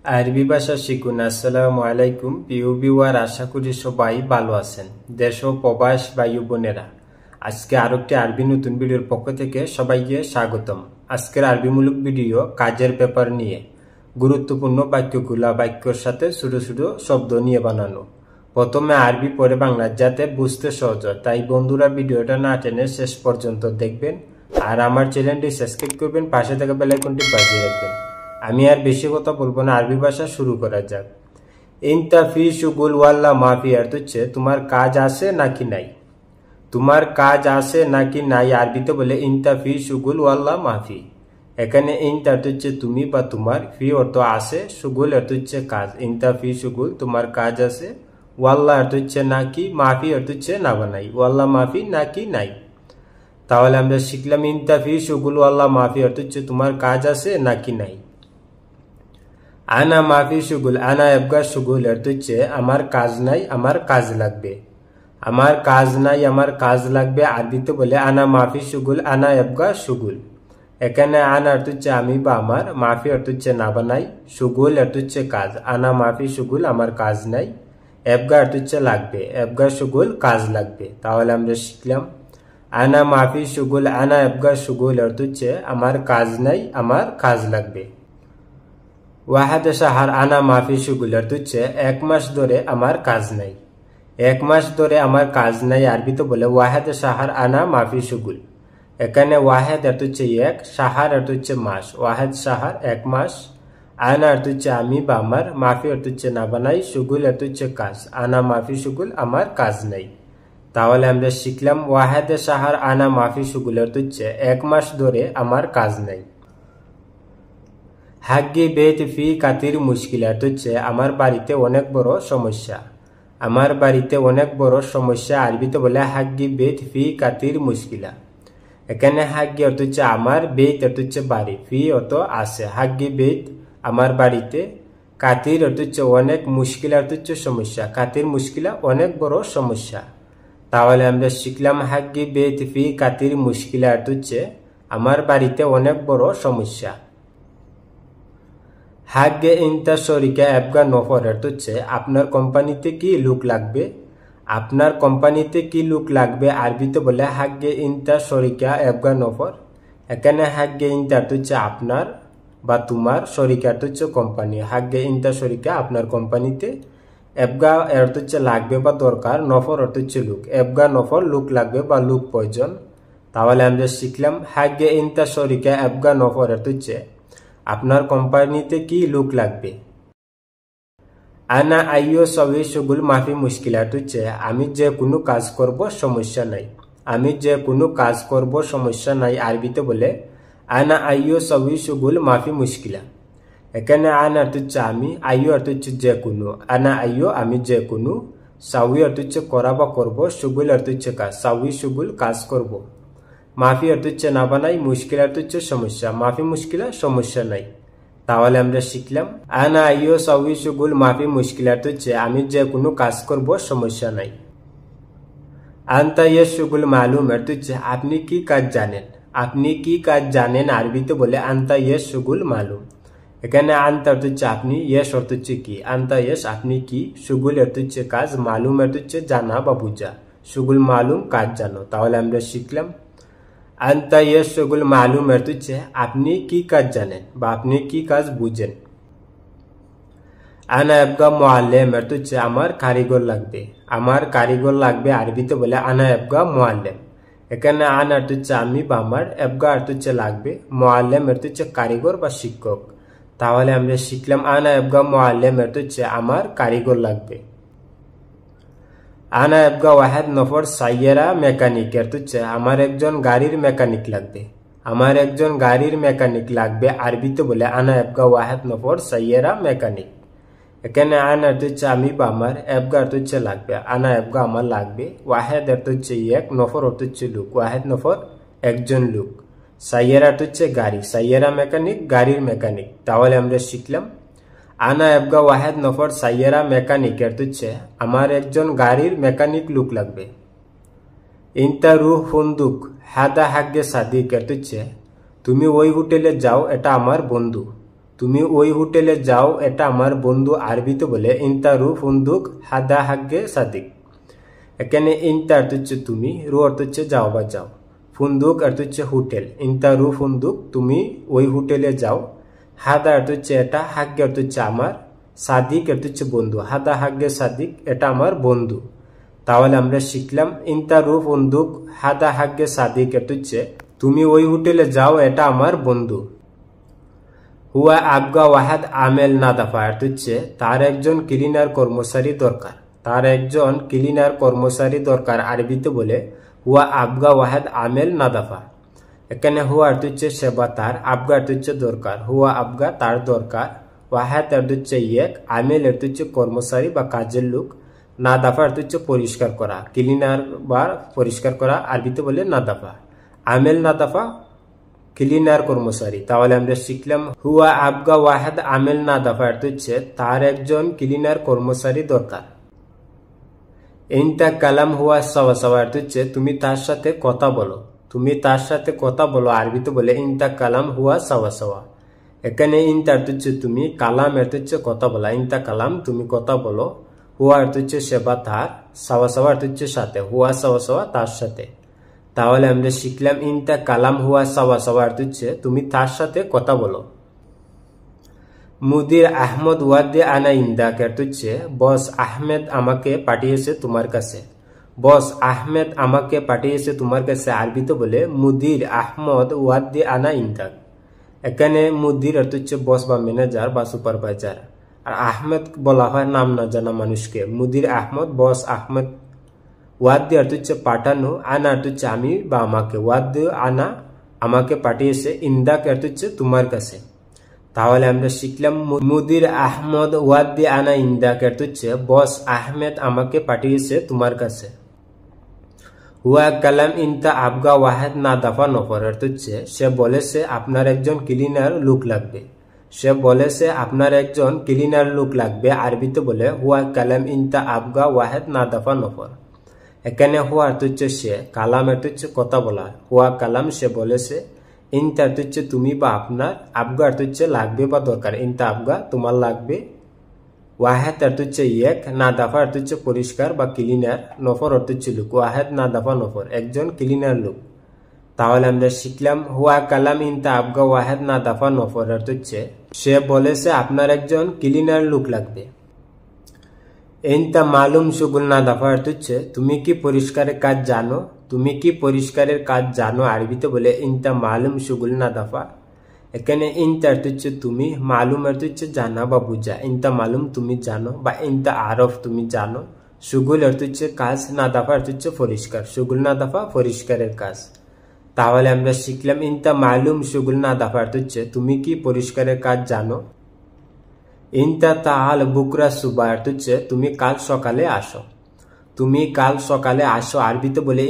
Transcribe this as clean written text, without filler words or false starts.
আরবি ভাষা শিখুন। আসসালামু আলাইকুম প্রিয় ভিউয়ার, আশা করি সবাই ভালো আছেন। দেশ ও প্রবাস ভাই বোনেরা, আজকে আরেকটি আরবি নতুন ভিডিওর পক্ষ থেকে সবাইকে স্বাগতম। আজকের আরবিমূলক ভিডিও কাজের ব্যাপার নিয়ে, গুরুত্বপূর্ণ বাক্যগুলা বাক্যর সাথে ছোট ছোট শব্দ নিয়ে বানানো। প্রথমে আরবি পরে বাংলা, যাতে বুঝতে সহজ হয়। তাই বন্ধুরা ভিডিওটা না টেনে শেষ পর্যন্ত দেখবেন, আর আমার চ্যানেলটি সাবস্ক্রাইব করবেন, পাশে থাকা বেল আইকনটি বাজিয়ে রাখবেন। আমি আর বেশি কথা বলবো না, আরবি ভাষা শুরু করা যাক। ইনতা ফি শুগুল ওয়াল্লা মাফি, অর্থ হচ্ছে তোমার কাজ আছে নাকি নাই। তোমার কাজ আছে নাকি নাই আরবিতে বলে ইনতা ফি শুগুল ওয়াল্লা মাফি। এখানে ইনতা অর্থ হচ্ছে তুমি বা তোমার, ফি অর্থ আছে, শুগুল অর্থ হচ্ছে কাজ। ইনতা ফি শুগুল, তোমার কাজ আছে। ওয়াল্লা অর্থ হচ্ছে নাকি, মাফি অর্থ হচ্ছে না বা নাই। ওয়াল্লা মাফি, নাকি নাই। তাহলে আমরা শিখলাম ইনতা ফি শুগুল ওয়াল্লা মাফি অর্থ হচ্ছে তোমার কাজ আছে নাকি নাই। আনা মাফি শুগুল, আনা এবগা শুগুল অর্থ হচ্ছে আমার কাজ নাই, আমার কাজ লাগবে। আমার কাজ নাই, আমার কাজ লাগবে আরবিতে বলে আনা মাফি শুগুল, আনা এবগা শুগুল। এখানে আনা অর্থ হচ্ছে আমি বা আমার, মাফি অর্থ হচ্ছে না বা নাই, শুগুল অর্থ হচ্ছে কাজ। আনা মাফি শুগুল, আমার কাজ নাই। এবগা অর্থ হচ্ছে লাগবে, এবগা শুগুল কাজ লাগবে। তাহলে আমরা শিখলাম আনা মাফি শুগুল, আনা এবগা শুগুল অর্থ হচ্ছে আমার কাজ নাই, আমার কাজ লাগবে। ওয়াহাদ শাহর, আনা মাফি শুগুল অর্থ হচ্ছে এক মাস ধরে আমার কাজ নাই। এক মাস ধরে আমার কাজ নাই আরবিতে বলে ওয়াহাদ শাহর, আনা মাফি শুগুল। এখানে ওয়াহেদ অর্থ হচ্ছে এক, শাহর অর্থ হচ্ছে মাস। ওয়াহেদ শাহর এক মাস, আনা অর্থ হচ্ছে আমি বা আমার, মাফি অর্থ হচ্ছে না বানাই, শুগুল অর্থ হচ্ছে কাজ। আনা মাফি শুগুল, আমার কাজ নাই। তাহলে আমরা শিখলাম ওয়াহেদ শাহর, আনা মাফি শুগুল অর্থ হচ্ছে এক মাস ধরে আমার কাজ নাই। হাগ্গি বেত ফি কাতির মুশকিল অর্থ হচ্ছে আমার বাড়িতে অনেক বড় সমস্যা। আমার বাড়িতে অনেক বড় সমস্যা আরবিতে বলে হাগ্গি বেত ফি কাতির মুশকিলা। এখানে হাগ্গি অর্থ হচ্ছে আমার, বেত অর্থ হচ্ছে বাড়ি, ফি অর্থ আছে। হাগ্গি বেত আমার বাড়িতে, কাতির অর্থ হচ্ছে অনেক, মুশকিলা অর্থ হচ্ছে সমস্যা। কাতির মুশকিলা অনেক বড় সমস্যা। তাহলে আমরা শিখলাম হাগ্গি বেত ফি কাতির মুশকিলা অর্থ হচ্ছে আমার বাড়িতে অনেক বড় সমস্যা। হাগ্গে ইনতা শরিকা এবগা নফর অর্থ হচ্ছে আপনার কোম্পানিতে কি লোক লাগবে। আপনার কোম্পানিতে কি লোক লাগবে আরবিতে বলে হাগ্গে ইনতা শরিকা এবগা নফর। এখানে হাগ্গে ইনতা অর্থ হচ্ছে আপনার বা তোমার, শরিকা অর্থ হচ্ছে কোম্পানি। হাগ্গে ইনতা শরিকা আপনার কোম্পানিতে, এবগা অর্থ হচ্ছে লাগবে বা দরকার, নফর অর্থ হচ্ছে লোক। এবগা নফর লোক লাগবে বা লোক প্রয়োজন। তাহলে আমরা শিখলাম হাগ্গে ইনতা শরিকা এবগা নফর অর্থ হচ্ছে আপনার কোম্পানিতে কি লোক লাগবে। আনা আইয়ো সবই শুগুল মাফি মুশকিল অর্থ হচ্ছে আমি যে কোনো কাজ করব, সমস্যা নাই। আমি যে কোনো কাজ করব, সমস্যা নাই আরবিতে বলে আনা আইয়ো সবই শুগুল মাফি মুশকিলা। এখানে আনা অর্থ হচ্ছে আমি, আইয়ো অর্থ হচ্ছে যে কোনো। আনা আইয়ো আমি যে কোনো, সাউই অর্থ হচ্ছে করা বা করব, শুগুল অর্থ হচ্ছে কাজ। সাউই শুগুল কাজ করব। মাফি অর্থ হচ্ছে না বানাই, মুশকিল অর্থ হচ্ছে সমস্যা। মাফি মুশকিলা সমস্যা নাই। তাহলে আমরা শিখলাম আনা আইয়ো সাউই শুগুল মাফি মুশকিল অর্থ হচ্ছে আমি যে কোনো কাজ করব, সমস্যা নাই। আনতা ইয়ে শুগুল মালুম অর্থ হচ্ছে আপনি কি কাজ জানেন। আপনি কি কাজ জানেন আরবিতে বলে আনতা ইয়ে শুগুল মালুম। এখানে আনতা অর্থ হচ্ছে আপনি, ইয়েস অর্থ হচ্ছে কি। আনতা ইয়েস আপনি কি, শুগুল অর্থ হচ্ছে কাজ, মালুম অর্থ হচ্ছে জানা বা বুঝা। শুগুল মালুম কাজ জানো। তাহলে আমরা শিখলাম আনতা ইয়ে শুগুল মালুম অর্থ হচ্ছে আপনি কি কাজ জানেন বা আপনি কি কাজ বুঝেন। আনা এবগা মুআল্লিম অর্থ হচ্ছে আমার কারিগর লাগবে। আমার কারিগর লাগবে আরবিতে বলে আনা এবগা মুআল্লিম। এখানে আনা অর্থ হচ্ছে আমি বা আমার, এবগা অর্থ হচ্ছে লাগবে, মুআল্লিম অর্থ হচ্ছে কারিগর বা শিক্ষক। তাহলে আমরা শিখলাম আনা এবগা মুআল্লিম অর্থ হচ্ছে আমার কারিগর লাগবে। আনা এবগা ওয়াহেদ নফর সাইয়েরা মেকানিক অর্থ হচ্ছে আমার একজন গাড়ির মেকানিক লাগবে। আমার একজন গাড়ির মেকানিক লাগবে আরবিতে বলে আনা এবগা ওয়াহেদ নফর সাইয়েরা মেকানিক। এখানে আনা অর্থ হচ্ছে আমি বা আমার, এবগা অর্থ হচ্ছে লাগবে। আনা এবগা আমার লাগবে, ওয়াহেদ অর্থ হচ্ছে এক, নফর অর্থ হচ্ছে লোক। ওয়াহেদ নফর একজন লোক, সাইয়েরা অর্থ হচ্ছে গাড়ি। সাইয়েরা মেকানিক, গাড়ির মেকানিক। তাহলে আমরা শিখলাম আনা এবগা ওয়াহেদ নফর সাইয়েরা মেকানিক অর্থ হচ্ছে আমার একজন গাড়ির মেকানিক লোক লাগবে। ইনতা রুহ ফুন্দুক হাদা হাগ্গে সাদিক অর্থ হচ্ছে তুমি ওই হোটেলে যাও, এটা আমার বন্ধু। তুমি ওই হোটেলে যাও এটা আমার বন্ধু আরবিতে বলে ইনতা রু ফুন্দুক হাদা হাগ্গে সাদিক। এখানে ইনতা অর্থ হচ্ছে তুমি, রু অর্থ হচ্ছে যাও বা যাও, ফুন্দুক অর্থ হচ্ছে হোটেল, ইনতা রু ফুন্দুক তুমি ওই হোটেলে যাও, হাদা অর্থ হচ্ছে এটা, হাগ্গে অর্থ হচ্ছে আমার, সাদিক অর্থ হচ্ছে বন্ধু, হাদা হাগ্গে সাদিক এটা আমার বন্ধু। তাহলে আমরা শিখলাম ইনতা রু ফুন্দুক হাদা হাগ্গে সাদিক অর্থ হচ্ছে তুমি ওই হোটেলে যাও এটা আমার বন্ধু। হুয়া আবগা ওয়াহাদ আমেল নাদাফা অর্থ হচ্ছে তার একজন ক্লিনার কর্মচারী দরকার, তার একজন ক্লিনার কর্মচারী দরকার আরবিতে বলে হুয়া আবগা ওয়াহাদ আমেল নাদাফা। এখানে হুয়া অর্থ হচ্ছে সেবা তার, আবগা অর্থ হচ্ছে দরকার, হুয়া আবগা তার দরকার, ওয়াহাদ অর্থ হচ্ছে এক, আমেল অর্থ হচ্ছে কর্মচারী বা কাজের লোক, নাদাফা অর্থ হচ্ছে পরিষ্কার করা, ক্লিনার বা পরিষ্কার করা আরবিতে বলে নাদাফা, আমেল নাদাফা ক্লিনার কর্মচারী। তাহলে আমরা শিখলাম হুয়া আবগা ওয়াহাদ আমেল নাদাফা অর্থ হচ্ছে তার একজন ক্লিনার কর্মচারী দরকার। ইনতা কালাম হুয়া সাওয়া সাওয়া অর্থ হচ্ছে তুমি তার সাথে কথা বলো, তুমি তার সাথে কথা বলো আরবিতে বলে ইনতা কালাম হুয়া সাওয়া সাওয়া। এখানে ইনতা অর্থ হচ্ছে তুমি, কালাম অর্থ হচ্ছে কথা বলা, ইনতা কালাম তুমি কথা বলো, হুয়া অর্থ হচ্ছে সেবা তার, সাওয়া সাওয়া অর্থ হচ্ছে সাথে, হুয়া সাওয়া সাওয়া তার সাথে। তাহলে আমরা শিখলাম ইনতা কালাম হুয়া সাওয়া সাওয়া অর্থ হচ্ছে তুমি তার সাথে কথা বলো। মুদির আহমদ ওয়াদে আনা ইন্দাক অর্থ হচ্ছে বস আহমেদ আমাকে পাঠিয়েছে তোমার কাছে, বস আহমেদ আমাকে পাঠিয়েছে তোমার কাছে আরবিতে বলে মুদির আহমদ ওয়াদে আনা ইন্দাক। এখানে মুদির অর্থ হচ্ছে বস বা ম্যানেজার বা সুপারভাইজার, আর আহমেদ বলা হয় নাম না জানা মানুষকে। মুদির আহমদ বস আহমেদ, ওয়াদ্দি অর্থ হচ্ছে পাঠানো, আনা অর্থ হচ্ছে আমি বা আমাকে, ওয়াদ্দি আনা আমাকে পাঠিয়েছে, ইন্দাক অর্থ হচ্ছে তোমার কাছে। তাহলে আমরা শিখলাম মুদির আহমদ ওয়াদ্দি আনা ইন্দাক অর্থ হচ্ছে বস আহমেদ আমাকে পাঠিয়েছে তোমার কাছে। হুয়া কালাম ইনতা আবগা ওয়াহেদ না দাফা নফর অর্থ হচ্ছে সে বলেছে আপনার একজন ক্লিনার লুক লাগবে, সে বলেছে আপনার একজন ক্লিনার লুক লাগবে আরবিতে বলে হুয়া কালাম ইনতা আবগা ওয়াহেদ না দাফা নফর। এখানে হুয়া অর্থ হচ্ছে সে, কালাম অর্থ হচ্ছে কথা বলা, হুয়া কালাম সে বলেছে, ইনতা অর্থ হচ্ছে তুমি বা আপনার, আবগা অর্থ হচ্ছে লাগবে বা দরকার, ইনতা আবগা তোমার লাগবে, ওয়াহেদ অর্থ হচ্ছে এক, না দাফা অর্থ হচ্ছে পরিষ্কার বা ক্লিনার, নফর অর্থ হচ্ছে লোক, ওয়াহেদ না দাফা নফর একজন ক্লিনার লোক। তাহলে আমরা শিখলাম হুয়া কালাম ইনতা আবগা ওয়াহেদ না দাফা নফর অর্থ হচ্ছে সে বলেছে আপনার একজন ক্লিনার লোক লাগবে। ইনতা মালুম শুগুল না দাফা অর্থ হচ্ছে তুমি কি পরিষ্কারের কাজ জানো, তুমি কি পরিষ্কারের কাজ জানো আরবিতে বলে ইনতা মালুম শুগুল না দাফা। এখানে ইনতা অর্থ হচ্ছে তুমি, মালুম অর্থ হচ্ছে জানা বা বুঝা, ইনতা মালুম তুমি জানো বা ইনতা আরফ তুমি জানো, শুগুল অর্থ হচ্ছে কাজ, না দাফা অর্থ হচ্ছে পরিষ্কার, শুগুল না দাফা পরিষ্কারের কাজ। তাহলে আমরা শিখলাম ইনতা মালুম শুগুল না দাফা অর্থ হচ্ছে তুমি কি পরিষ্কারের কাজ জানো। ইনতা তাআল বুকরা সুবা অর্থ হচ্ছে তুমি কাল সকালে আসো, তুমি কাল সকালে আসো আরবিতে বলে